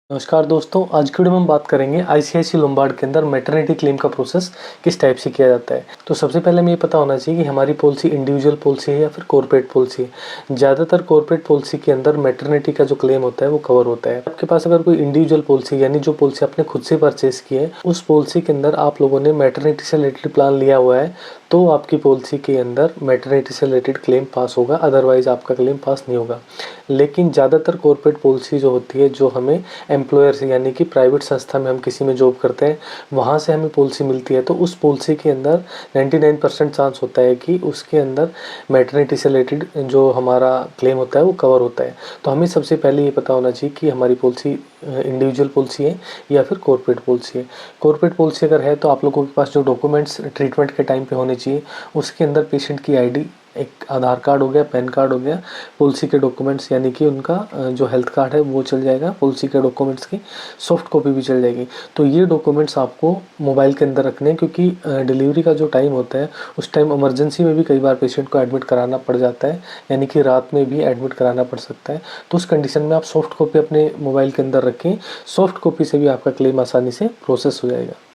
नमस्कार दोस्तों, आज की वीडियो में हम बात करेंगे आईसीआईसीआई लोम्बार्ड के अंदर मैटरनिटी क्लेम का प्रोसेस किस टाइप से किया जाता है। तो सबसे पहले हमें ये पता होना चाहिए कि हमारी पॉलिसी इंडिविजुअल पॉलिसी है या फिर कॉर्पोरेट पॉलिसी है। ज़्यादातर कॉर्पोरेट पॉलिसी के अंदर मैटरनिटी का जो क्लेम होता है वो कवर होता है। आपके पास अगर कोई इंडिविजुअल पॉलिसी यानी जो पॉलिसी आपने खुद से परचेस की है, उस पॉलिसी के अंदर आप लोगों ने मैटरनिटी से रिलेटेड प्लान लिया हुआ है, तो आपकी पॉलिसी के अंदर मैटरनिटी से रिलेटेड क्लेम पास होगा, अदरवाइज़ आपका क्लेम पास नहीं होगा। लेकिन ज़्यादातर कॉर्पोरेट पॉलिसी जो होती है, जो हमें एम्प्लॉयर से यानी कि प्राइवेट संस्था में हम किसी में जॉब करते हैं, वहाँ से हमें पॉलिसी मिलती है, तो उस पॉलिसी के अंदर 99% चांस होता है कि उसके अंदर मैटरनिटी से रिलेटेड जो हमारा क्लेम होता है वो कवर होता है। तो हमें सबसे पहले ये पता होना चाहिए कि हमारी पॉलिसी इंडिविजुअल पॉलिसी है या फिर कॉर्पोरेट पॉलिसी है। कॉर्पोरेट पॉलिसी अगर है तो आप लोगों के पास जो डॉक्यूमेंट्स ट्रीटमेंट के टाइम पे होने चाहिए, उसके अंदर पेशेंट की आईडी, एक आधार कार्ड हो गया, पैन कार्ड हो गया, पॉलिसी के डॉक्यूमेंट्स यानी कि उनका जो हेल्थ कार्ड है वो चल जाएगा, पॉलिसी के डॉक्यूमेंट्स की सॉफ्ट कॉपी भी चल जाएगी। तो ये डॉक्यूमेंट्स आपको मोबाइल के अंदर रखने हैं, क्योंकि डिलीवरी का जो टाइम होता है उस टाइम इमरजेंसी में भी कई बार पेशेंट को एडमिट कराना पड़ जाता है, यानी कि रात में भी एडमिट कराना पड़ सकता है। तो उस कंडीशन में आप सॉफ्ट कॉपी अपने मोबाइल के अंदर रखें, सॉफ्ट कॉपी से भी आपका क्लेम आसानी से प्रोसेस हो जाएगा।